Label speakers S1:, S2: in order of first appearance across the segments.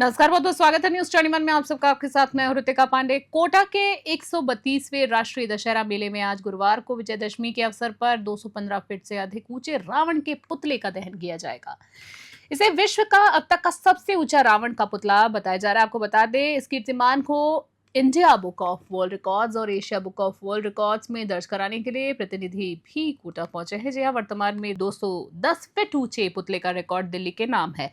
S1: नमस्कार, बहुत बहुत स्वागत है न्यूज 21 में आप सबका। आपके साथ मैं ऋतिका पांडे। कोटा के 132वें राष्ट्रीय दशहरा मेले में आज गुरुवार को विजयदशमी के अवसर पर 215 फीट से अधिक ऊंचे रावण के पुतले का दहन किया जाएगा। इसे विश्व का अब तक का सबसे ऊंचा रावण का पुतला बताया जा रहा है। आपको बता दें, इस कीर्तिमान को India Book of World Records और Asia Book of World Records में दर्ज कराने के लिए प्रतिनिधि भी कोटा पहुंचे हैं। जी हां, वर्तमान में 210 फीट ऊंचे पुतले का रिकॉर्ड दिल्ली के नाम है।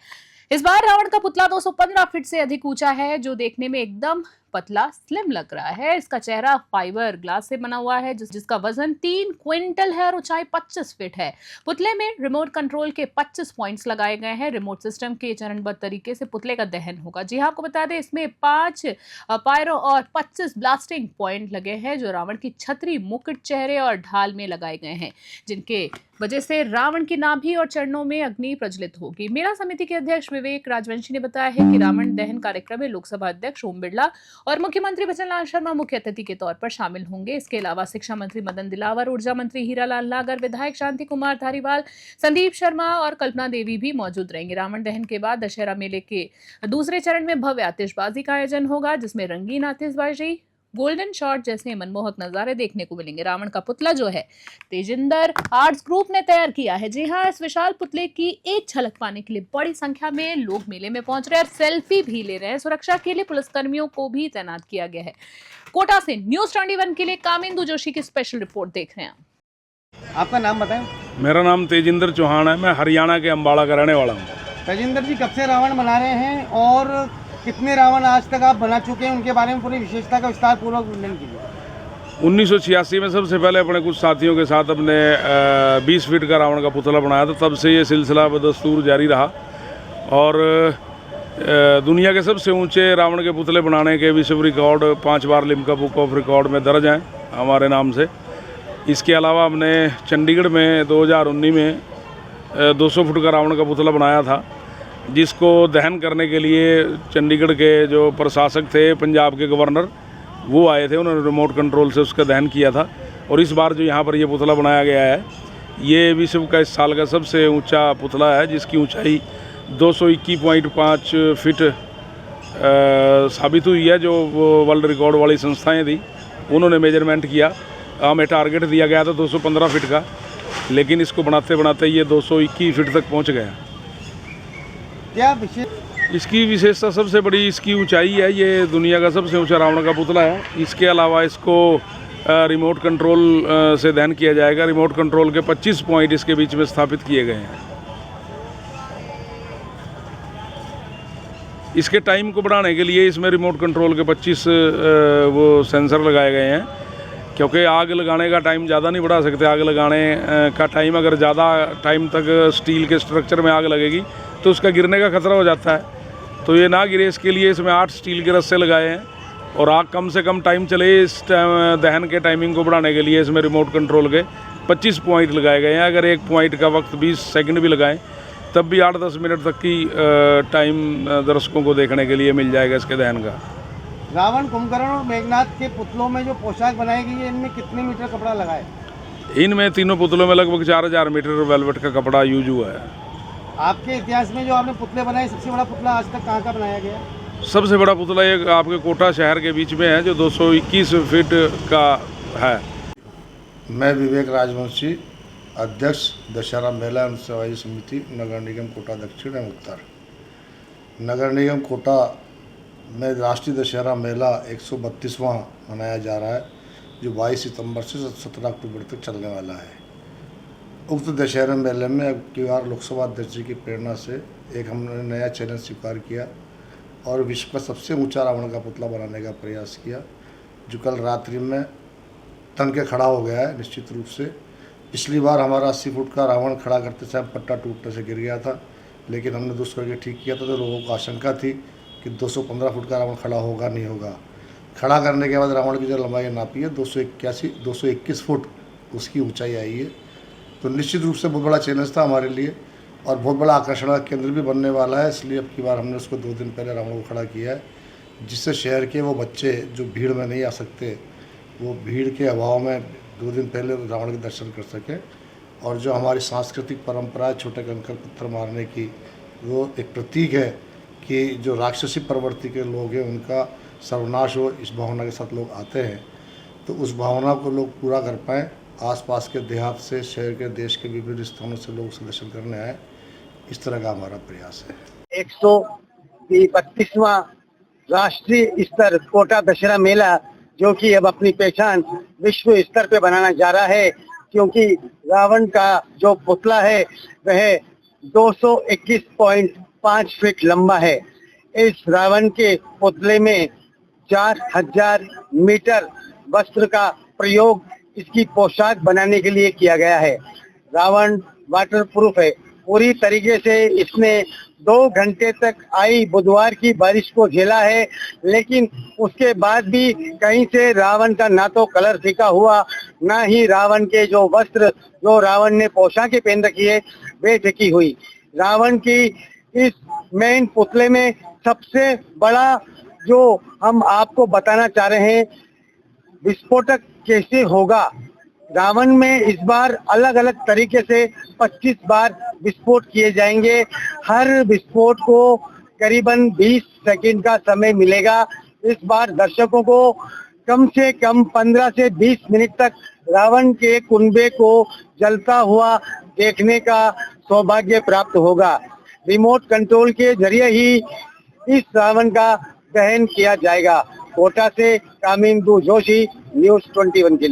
S1: इस बार रावण का पुतला 215 फीट से अधिक ऊंचा है, जो देखने में एकदम पतला स्लिम लग रहा है। इसका चेहरा फाइबर ग्लास से बना हुआ है, जिसका वजन 3 क्विंटल है और ऊंचाई 25 फीट है। पुतले में रिमोट कंट्रोल के 25 पॉइंट्स लगाए गए हैं। रिमोट सिस्टम के चरणबद्ध तरीके से पुतले का दहन होगा। जी हाँ, आपको बता दें, इसमें 5 पायरो और 25 ब्लास्टिंग पॉइंट लगे हैं, जो रावण की छतरी, मुकुट, चेहरे और ढाल में लगाए गए हैं, जिनके वजह से रावण की नाभि और चरणों में अग्नि प्रज्वलित होगी। मेला समिति के अध्यक्ष विवेक राजवंशी ने बताया है कि रावण दहन कार्यक्रम में लोकसभा अध्यक्ष ओम बिरला और मुख्यमंत्री भजनलाल शर्मा मुख्य अतिथि के तौर पर शामिल होंगे। इसके अलावा शिक्षा मंत्री मदन दिलावर, ऊर्जा मंत्री हीरालाल नागर, विधायक शांति कुमार धारीवाल, संदीप शर्मा और कल्पना देवी भी मौजूद रहेंगे। रावण दहन के बाद दशहरा मेले के दूसरे चरण में भव्य आतिशबाजी का आयोजन होगा, जिसमें रंगीन आतिशबाजी, गोल्डन शॉट जैसे मनमोहक नजारे देखने को मिलेंगे। रावण का पुतला जो है तेजिंदर आर्ट्स ग्रुप ने तैयार किया है। जी हाँ, इस विशाल पुतले की एक झलक पाने के लिए बड़ी संख्या में लोग मेले में पहुंच रहे हैं और सेल्फी भी ले रहे हैं। सुरक्षा के लिए पुलिसकर्मियों को भी तैनात किया गया है। कोटा से न्यूज 21 के लिए कामिंदु जोशी की स्पेशल रिपोर्ट देख रहे हैं।
S2: आपका नाम बताएं।
S3: मेरा नाम तेजिंदर चौहान है। मैं हरियाणा के अम्बाड़ा का रहने वाला हूँ।
S2: तेजिंदर जी, कब से रावण बना रहे हैं और कितने रावण आज तक आप बना चुके हैं, उनके बारे में पूरी विशेषता का विस्तार पूर्वक वर्णन कीजिए।
S3: 1986 में सबसे पहले अपने कुछ साथियों के साथ अपने 20 फीट का रावण का पुतला बनाया था। तब से ये सिलसिला बदस्तूर जारी रहा और दुनिया के सबसे ऊंचे रावण के पुतले बनाने के विश्व record 5 bar Limca book of record में दर्ज हैं हमारे नाम से। इसके अलावा हमने चंडीगढ़ में 2019 में 200 फुट का रावण का पुतला बनाया था, जिसको दहन करने के लिए चंडीगढ़ के जो प्रशासक थे, पंजाब के गवर्नर, वो आए थे। उन्होंने रिमोट कंट्रोल से उसका दहन किया था। और इस बार जो यहाँ पर ये पुतला बनाया गया है, ये विश्व का इस साल का सबसे ऊंचा पुतला है, जिसकी ऊंचाई 221.5 फीट साबित हुई है। जो वो वर्ल्ड रिकॉर्ड वाली संस्थाएँ थी, उन्होंने मेजरमेंट किया। हमें टारगेट दिया गया था 215 फीट का, लेकिन इसको बनाते बनाते ये 221 फीट तक पहुँच गया।
S2: क्या विशेष
S3: इसकी विशेषता सबसे बड़ी इसकी ऊंचाई है। ये दुनिया का सबसे ऊंचा रावण का पुतला है। इसके अलावा इसको रिमोट कंट्रोल से दहन किया जाएगा। रिमोट कंट्रोल के 25 पॉइंट इसके बीच में स्थापित किए गए हैं। इसके टाइम को बढ़ाने के लिए इसमें रिमोट कंट्रोल के 25 वो सेंसर लगाए गए हैं, क्योंकि आग लगाने का टाइम ज़्यादा नहीं बढ़ा सकते। आग लगाने का टाइम अगर ज़्यादा टाइम तक स्टील के स्ट्रक्चर में आग लगेगी तो उसका गिरने का खतरा हो जाता है। तो ये ना गिरे, इसके लिए इसमें 8 स्टील के रस्से लगाए हैं और आग कम से कम टाइम चले। इस दहन के टाइमिंग को बढ़ाने के लिए इसमें रिमोट कंट्रोल के 25 पॉइंट लगाए गए हैं। अगर एक पॉइंट का वक्त 20 सेकंड भी लगाएं, तब भी 8-10 मिनट तक की टाइम दर्शकों को देखने के लिए मिल जाएगा इसके दहन का।
S2: रावण, कुंभकर्ण और मेघनाथ के पुतलों में जो पोशाक बनाई गई है, इनमें कितने मीटर कपड़ा लगा है?
S3: इनमें तीनों पुतलों में लगभग 4000 मीटर वेलवेट का कपड़ा यूज हुआ है।
S2: आपके इतिहास में जो आपने पुतले बनाए, सबसे बड़ा पुतला आज तक कहाँ का बनाया गया?
S3: सबसे बड़ा पुतला एक आपके कोटा शहर के बीच में है, जो 221 फीट का है।
S4: मैं विवेक राजवंशी, अध्यक्ष दशहरा मेला एवं सेवाई समिति, नगर निगम कोटा दक्षिण एवं उत्तर। नगर निगम कोटा में राष्ट्रीय दशहरा मेला 132वां मनाया जा रहा है, जो 22 सितंबर से 17 अक्टूबर तक चलने वाला है। उक्त दशहरा मेले में अब की बार लोकसभा अध्यक्ष जी की प्रेरणा से एक हमने नया चैलेंज स्वीकार किया और विश्व का सबसे ऊंचा रावण का पुतला बनाने का प्रयास किया, जो कल रात्रि में तन के खड़ा हो गया है निश्चित रूप से। पिछली बार हमारा 80 फुट का रावण खड़ा करते समय पट्टा टूटने से गिर गया था, लेकिन हमने दुरुस्त करके ठीक किया था। तो लोगों को आशंका थी कि 215 फुट का रावण खड़ा होगा नहीं होगा। खड़ा करने के बाद रावण की जो लंबाई नापी है 221 फुट उसकी ऊंचाई आई है। तो निश्चित रूप से बहुत बड़ा चैलेंज था हमारे लिए और बहुत बड़ा आकर्षण का केंद्र भी बनने वाला है। इसलिए अब की बार हमने उसको 2 दिन पहले रावण को खड़ा किया है, जिससे शहर के वो बच्चे जो भीड़ में नहीं आ सकते, वो भीड़ के अभाव में 2 दिन पहले रावण के दर्शन कर सकें। और जो हमारी सांस्कृतिक परंपरा है छोटे कंकर पत्थर मारने की, वो एक प्रतीक है कि जो राक्षसी प्रवृत्ति के लोग हैं उनका सर्वनाश हो, इस भावना के साथ लोग आते हैं, तो उस भावना को लोग पूरा कर पाएँ। आसपास के देहात से, शहर के, देश के विभिन्न स्थानों से लोग दर्शन करने आए, इस तरह का हमारा प्रयास है।
S5: 132वां राष्ट्रीय स्तर कोटा दशहरा मेला जो कि अब अपनी पहचान विश्व स्तर पे बनाना जा रहा है, क्योंकि रावण का जो पुतला है वह 221.5 फीट लंबा है। इस रावण के पुतले में 4000 मीटर वस्त्र का प्रयोग इसकी पोशाक बनाने के लिए किया गया है। रावण वाटर प्रूफ है पूरी तरीके से। इसने 2 घंटे तक आई बुधवार की बारिश को झेला है, लेकिन उसके बाद भी कहीं से रावण का ना तो कलर फीका हुआ, ना ही रावण के जो वस्त्र, जो रावण ने पोशाकें पहन रखी है, वे ढकी हुई। रावण की इस मेन पुतले में सबसे बड़ा जो हम आपको बताना चाह रहे हैं, विस्फोटक कैसे होगा। रावण में इस बार अलग अलग तरीके से 25 बार विस्फोट किए जाएंगे। हर विस्फोट को करीबन 20 सेकंड का समय मिलेगा। इस बार दर्शकों को कम से कम 15 से 20 मिनट तक रावण के कुनबे को जलता हुआ देखने का सौभाग्य प्राप्त होगा। रिमोट कंट्रोल के जरिए ही इस रावण का दहन किया जाएगा। कोटा से कामिंदु जोशी, न्यूज़ 21 के लिए।